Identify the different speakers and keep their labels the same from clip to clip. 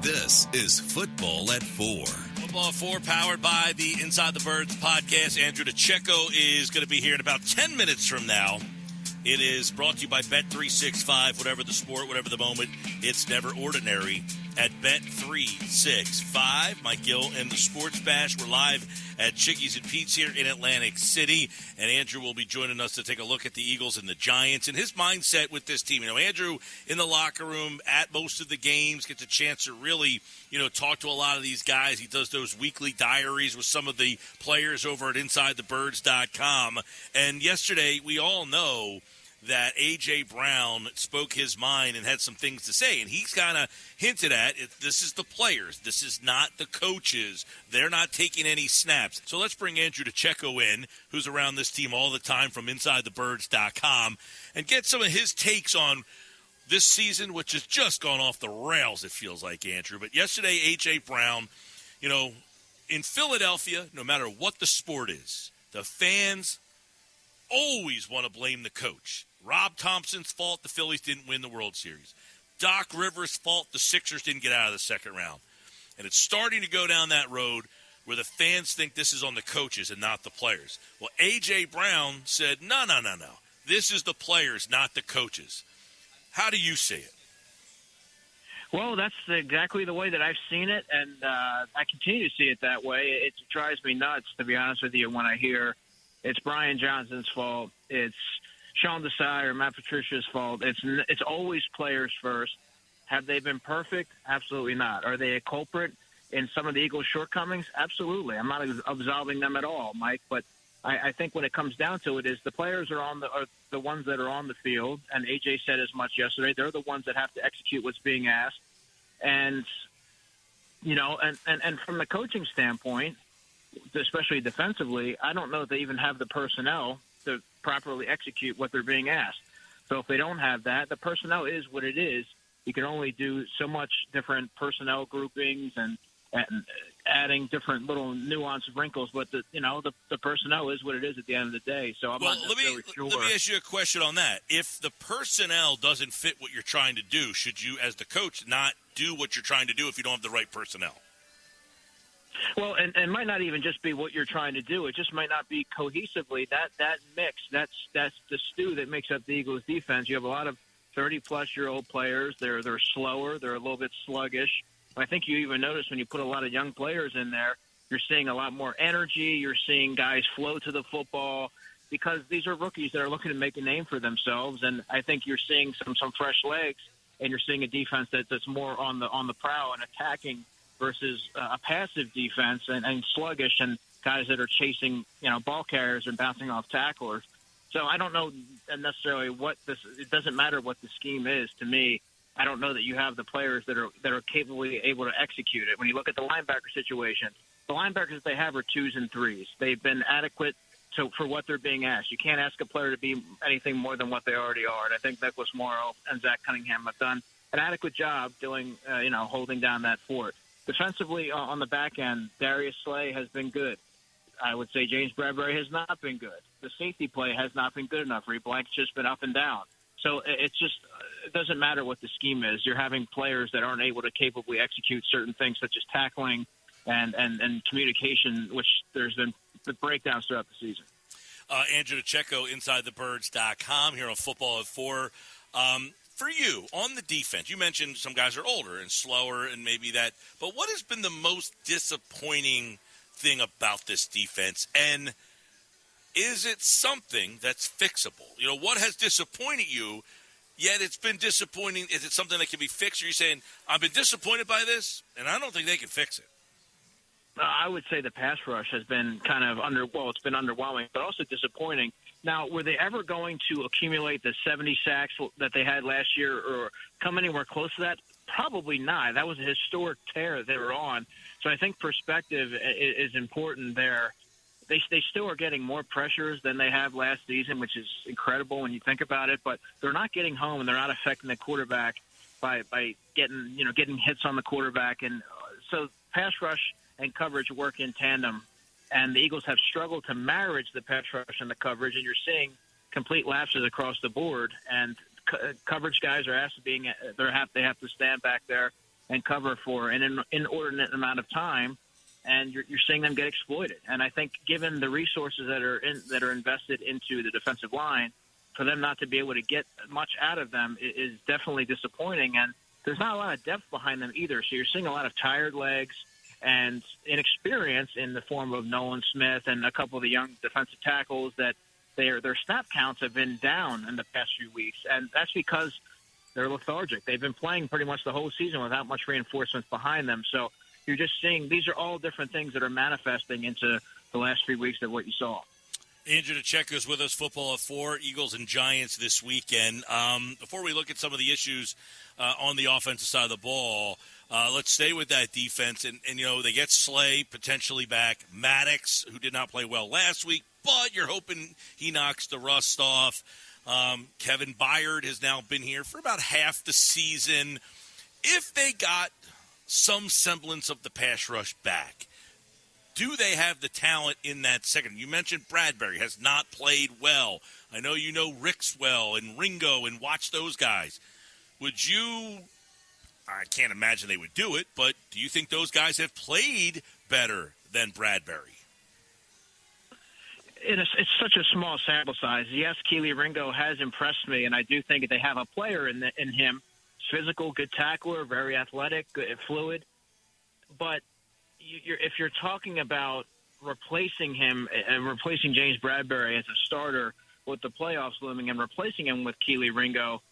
Speaker 1: This is Football at 4.
Speaker 2: Football at 4, powered by the Inside the Birds podcast. Andrew DiCecco is going to be here in about 10 minutes from now. It is brought to you by Bet365. Whatever the sport, whatever the moment, it's never ordinary at Bet365. Mike Gill and the Sports Bash. We're live at Chickies and Pete's here in Atlantic City. And Andrew will be joining us to take a look at the Eagles and the Giants and his mindset with this team. You know, Andrew in the locker room at most of the games gets a chance to really, talk to a lot of these guys. He does those weekly diaries with some of the players over at InsideTheBirds.com. And yesterday, we all know that A.J. Brown spoke his mind and had some things to say. And he's kind of hinted at, this is the players. This is not the coaches. They're not taking any snaps. So let's bring Andrew DiCecco in, who's around this team all the time from InsideTheBirds.com, and get some of his takes on this season, which has just gone off the rails, it feels like, Andrew. But yesterday, A.J. Brown, in Philadelphia, no matter what the sport is, the fans always want to blame the coach. Rob Thompson's fault the Phillies didn't win the World Series. Doc Rivers' fault the Sixers didn't get out of the second round. And it's starting to go down that road where the fans think this is on the coaches and not the players. Well, A.J. Brown said, no. This is the players, not the coaches. How do you see it?
Speaker 3: Well, that's exactly the way that I've seen it, and I continue to see it that way. It drives me nuts, to be honest with you, when I hear it's Brian Johnson's fault, it's Sean Desai or Matt Patricia's fault. It's always players first. Have they been perfect? Absolutely not. Are they a culprit in some of the Eagles' shortcomings? Absolutely. I'm not absolving them at all, Mike. But I think when it comes down to it, is the players are the ones that are on the field, and AJ said as much yesterday. They're the ones that have to execute what's being asked, and and from the coaching standpoint, especially defensively, I don't know if they even have the personnel to properly execute what they're being asked. So if they don't have that, the personnel is what it is. You can only do so much different personnel groupings and adding different little nuanced wrinkles, but the personnel is what it is at the end of the day. So I'm not necessarily sure.
Speaker 2: Let me ask you a question on that. If the personnel doesn't fit what you're trying to do, should you, as the coach, not do what you're trying to do if you don't have the right personnel?
Speaker 3: Well, and might not even just be what you're trying to do. It just might not be cohesively that mix. That's the stew that makes up the Eagles' defense. You have a lot of 30-plus-year-old players. They're slower. They're a little bit sluggish. I think you even notice when you put a lot of young players in there, you're seeing a lot more energy. You're seeing guys flow to the football because these are rookies that are looking to make a name for themselves. And I think you're seeing some fresh legs, and you're seeing a defense that's more on the prowl and attacking versus a passive defense and sluggish and guys that are chasing, ball carriers and bouncing off tacklers. So I don't know necessarily it doesn't matter what the scheme is to me. I don't know that you have the players that are capably able to execute it. When you look at the linebacker situation, the linebackers that they have are 2s and 3s. They've been adequate for what they're being asked. You can't ask a player to be anything more than what they already are. And I think Nicholas Morrow and Zach Cunningham have done an adequate job doing, holding down that fort. Defensively, on the back end, Darius Slay has been good. I would say James Bradbury has not been good. The safety play has not been good enough. Reed Blank's just been up and down. So it doesn't matter what the scheme is. You're having players that aren't able to capably execute certain things such as tackling and communication, which there's been breakdowns throughout the season.
Speaker 2: Andrew DiCecco, InsideTheBirds.com, here on Football at 4. For you, on the defense, you mentioned some guys are older and slower and maybe that. But what has been the most disappointing thing about this defense? And is it something that's fixable? What has disappointed you, yet it's been disappointing? Is it something that can be fixed? Or are you saying, I've been disappointed by this, and I don't think they can fix it?
Speaker 3: I would say the pass rush has been kind of it's been underwhelming, but also disappointing. Now, were they ever going to accumulate the 70 sacks that they had last year or come anywhere close to that? Probably not. That was a historic tear that they were on. So I think perspective is important there. They still are getting more pressures than they have last season, which is incredible when you think about it. But they're not getting home, and they're not affecting the quarterback by getting hits on the quarterback. And so pass rush and coverage work in tandem. And the Eagles have struggled to marry the pass rush and the coverage, and you're seeing complete lapses across the board. And coverage guys are asked they have to stand back there and cover for an inordinate amount of time, and you're seeing them get exploited. And I think given the resources that are invested into the defensive line, for them not to be able to get much out of them is definitely disappointing. And there's not a lot of depth behind them either. So you're seeing a lot of tired legs and inexperience in the form of Nolan Smith and a couple of the young defensive tackles that their snap counts have been down in the past few weeks. And that's because they're lethargic. They've been playing pretty much the whole season without much reinforcements behind them. So you're just seeing these are all different things that are manifesting into the last 3 weeks of what you saw.
Speaker 2: Andrew DiCecco is with us, Football at 4, Eagles and Giants this weekend. Before we look at some of the issues on the offensive side of the ball, let's stay with that defense. And, they get Slay potentially back. Maddox, who did not play well last week, but you're hoping he knocks the rust off. Kevin Byard has now been here for about half the season. If they got some semblance of the pass rush back, do they have the talent in that second? You mentioned Bradbury has not played well. I know you know Ricks well and Ringo and watch those guys. Would you – I can't imagine they would do it, but do you think those guys have played better than Bradbury?
Speaker 3: It's such a small sample size. Yes, Keely Ringo has impressed me, and I do think they have a player in him. He's physical, good tackler, very athletic, good, fluid. But if you're talking about replacing him and replacing James Bradbury as a starter with the playoffs looming and replacing him with Keely Ringo,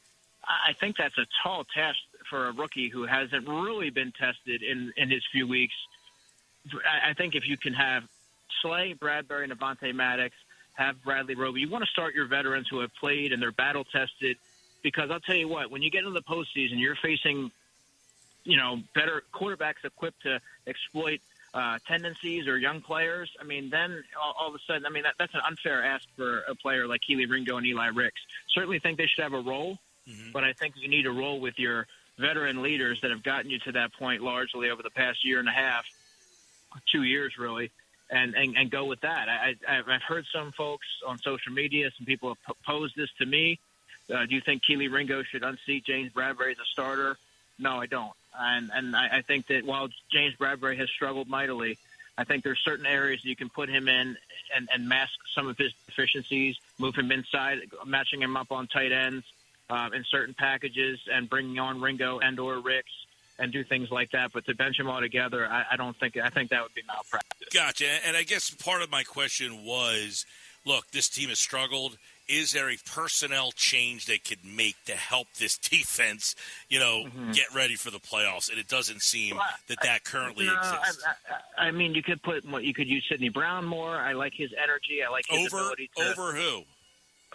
Speaker 3: I think that's a tall task for a rookie who hasn't really been tested in his few weeks. I think if you can have Slay, Bradbury, and Avonte Maddox, have Bradley Roby, you want to start your veterans who have played and they're battle-tested, because I'll tell you what, when you get into the postseason, you're facing better quarterbacks equipped to exploit tendencies or young players. I mean, then all of a sudden, that's an unfair ask for a player like Keely Ringo and Eli Ricks. Certainly think they should have a role, but I think you need to roll with your veteran leaders that have gotten you to that point largely over the past year and a half, 2 years really, and go with that. I've heard some folks on social media, some people have posed this to me. Do you think Keely Ringo should unseat James Bradbury as a starter? No, I don't. And I think that while James Bradbury has struggled mightily, I think there's certain areas that you can put him in and mask some of his deficiencies, move him inside, matching him up on tight ends in certain packages, and bringing on Ringo and or Ricks and do things like that. But to bench them all together, I think that would be malpractice.
Speaker 2: Gotcha. And I guess part of my question was, look, this team has struggled. Is there a personnel change they could make to help this defense, get ready for the playoffs? And it doesn't seem that currently exists.
Speaker 3: You could use Sidney Brown more. I like his energy. I like his ability to.
Speaker 2: Over who?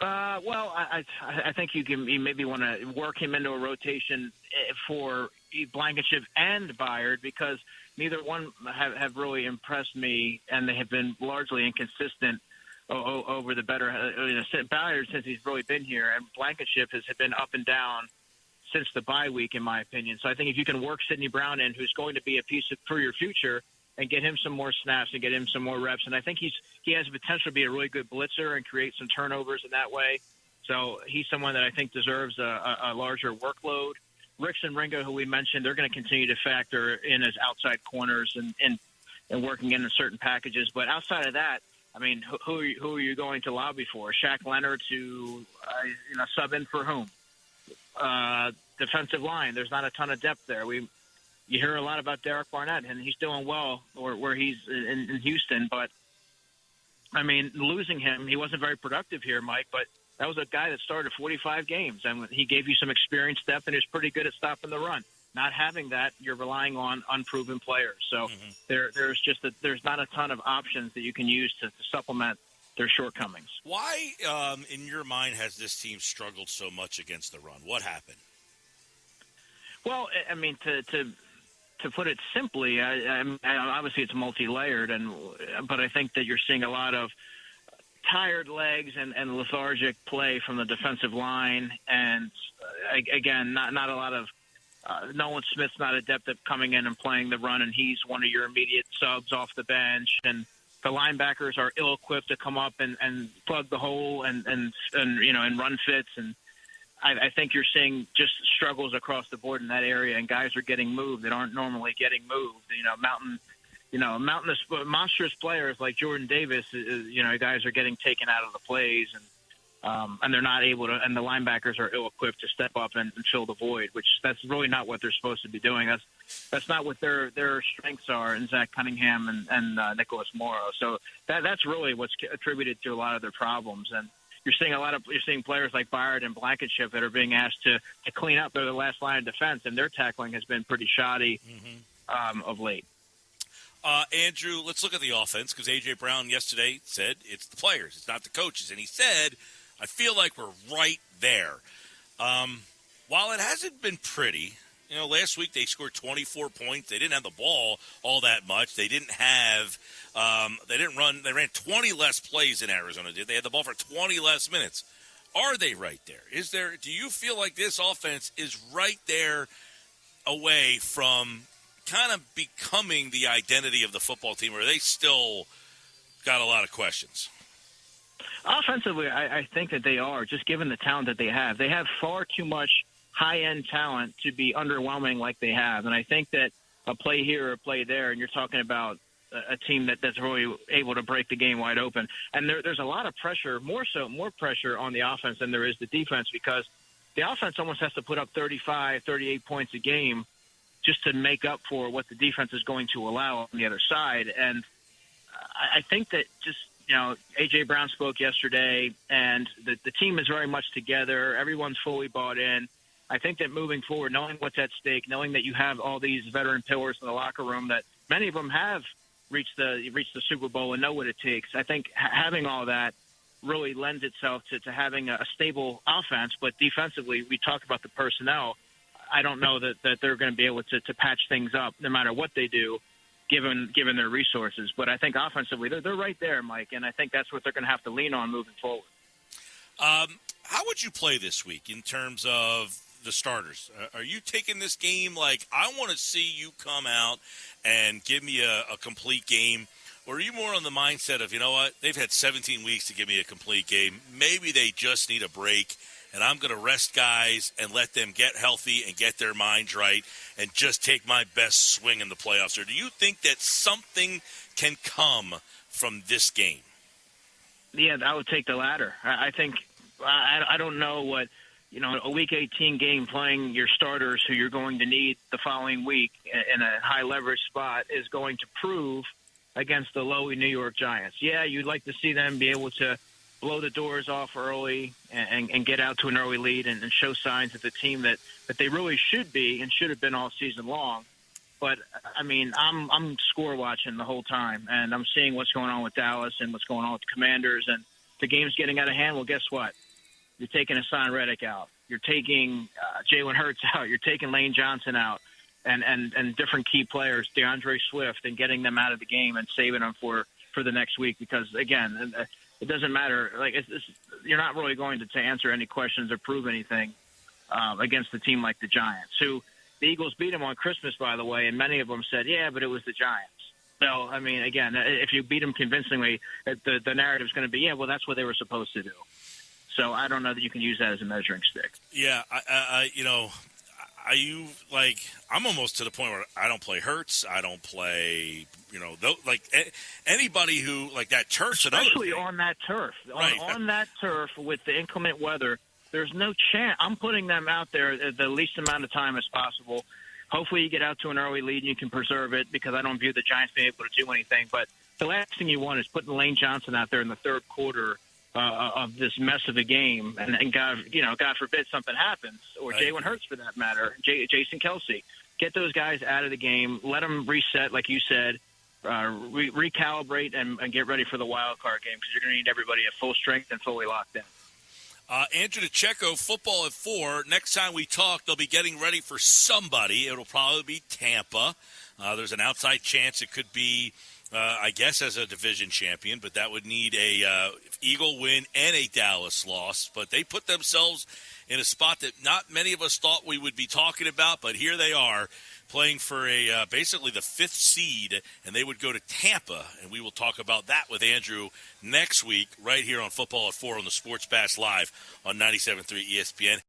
Speaker 3: I think you maybe want to work him into a rotation for Blankenship and Byard, because neither one have really impressed me, and they have been largely inconsistent over the better Byard since he's really been here, and Blankenship has been up and down since the bye week, in my opinion. So I think if you can work Sidney Brown in, who's going to be a piece for your future, and get him some more snaps and get him some more reps, and I think he has the potential to be a really good blitzer and create some turnovers in that way. So he's someone that I think deserves a larger workload. Ricks and Ringo, who we mentioned, they're going to continue to factor in as outside corners and working in certain packages. But outside of that, who are you going to lobby for? Shaq Leonard to sub in for whom? Defensive line. There's not a ton of depth there. You hear a lot about Derek Barnett, and he's doing well where he's in Houston. But losing him, he wasn't very productive here, Mike. But that was a guy that started 45 games, and he gave you some experience, depth, and he was pretty good at stopping the run. Not having that, you're relying on unproven players. So there's not a ton of options that you can use to supplement their shortcomings.
Speaker 2: Why, in your mind, has this team struggled so much against the run? What happened?
Speaker 3: Well, to put it simply, obviously it's multi-layered, but I think that you're seeing a lot of tired legs and lethargic play from the defensive line, and again, not a lot of. Nolan Smith's not adept at coming in and playing the run, and he's one of your immediate subs off the bench. And the linebackers are ill-equipped to come up and plug the hole and run fits. And I think you're seeing just struggles across the board in that area, and guys are getting moved that aren't normally getting moved. Mountainous, monstrous players like Jordan Davis, guys are getting taken out of the plays, and they're not able to, and the linebackers are ill-equipped to step up and fill the void, which that's really not what they're supposed to be doing. That's not what their strengths are in Zach Cunningham and Nicholas Morrow. So that's really what's attributed to a lot of their problems. And you're seeing players like Byard and Blankenship that are being asked to clean up. They're the last line of defense, and their tackling has been pretty shoddy of late.
Speaker 2: Andrew, let's look at the offense, because A.J. Brown yesterday said it's the players, it's not the coaches. And he said, I feel like we're right there. While it hasn't been pretty, last week they scored 24 points. They didn't have the ball all that much. They didn't have they ran 20 less plays than Arizona did. They had the ball for 20 less minutes. Are they right there? Do you feel like this offense is right there away from kind of becoming the identity of the football team, or are they still got a lot of questions?
Speaker 3: Offensively, I think that they are, just given the talent that they have. They have far too much high-end talent to be underwhelming like they have. And I think that a play here or a play there, and you're talking about a team that's really able to break the game wide open. And there's a lot of pressure, more pressure on the offense than there is the defense, because the offense almost has to put up 35, 38 points a game just to make up for what the defense is going to allow on the other side. And I think that just, A.J. Brown spoke yesterday, and the team is very much together. Everyone's fully bought in. I think that moving forward, knowing what's at stake, knowing that you have all these veteran pillars in the locker room, that many of them have reached the Super Bowl and know what it takes, I think having all that really lends itself to having a stable offense. But defensively, we talked about the personnel. I don't know that they're going to be able to patch things up no matter what they do, given their resources. But I think offensively, they're right there, Mike, and I think that's what they're going to have to lean on moving forward.
Speaker 2: How would you play this week in terms of the starters? Are you taking this game like, I want to see you come out and give me a complete game? Or are you more on the mindset of, they've had 17 weeks to give me a complete game. Maybe they just need a break, and I'm going to rest guys and let them get healthy and get their minds right and just take my best swing in the playoffs? Or do you think that something can come from this game?
Speaker 3: Yeah, I would take the latter. I think I don't know what, a Week 18 game playing your starters who you're going to need the following week in a high-leverage spot is going to prove against the lowy New York Giants. Yeah, you'd like to see them be able to blow the doors off early and get out to an early lead and show signs of the team that they really should be and should have been all season long. But, I'm score watching the whole time, and I'm seeing what's going on with Dallas and what's going on with the Commanders, and the game's getting out of hand. Well, guess what? You're taking Hassan Reddick out. You're taking Jalen Hurts out. You're taking Lane Johnson out and different key players, DeAndre Swift, and getting them out of the game and saving them for the next week. Because, again, it doesn't matter. You're not really going to answer any questions or prove anything against a team like the Giants, who the Eagles beat them on Christmas, by the way, and many of them said, yeah, but it was the Giants. So, again, if you beat them convincingly, the narrative is going to be, yeah, well, that's what they were supposed to do. So I don't know that you can use that as a measuring stick.
Speaker 2: Yeah, I'm almost to the point where I don't play Hurts. I don't play, anybody who, like that turf.
Speaker 3: Especially on that turf.
Speaker 2: Right.
Speaker 3: On that turf with the inclement weather, there's no chance. I'm putting them out there the least amount of time as possible. Hopefully you get out to an early lead and you can preserve it, because I don't view the Giants being able to do anything. But the last thing you want is putting Lane Johnson out there in the third quarter of this mess of a game, and God forbid something happens, or Jalen Hurts for that matter, Jason Kelsey. Get those guys out of the game, let them reset, like you said, recalibrate, and get ready for the wild card game, because you're going to need everybody at full strength and fully locked in.
Speaker 2: Andrew DiCecco, Football at 4. Next time we talk, they'll be getting ready for somebody. It'll probably be Tampa. There's an outside chance it could be, I guess, as a division champion, but that would need a Eagle win and a Dallas loss. But they put themselves in a spot that not many of us thought we would be talking about, but here they are playing for basically the 5th seed, and they would go to Tampa, and we will talk about that with Andrew next week right here on Football at 4 on the Sports Bash Live on 97.3 ESPN.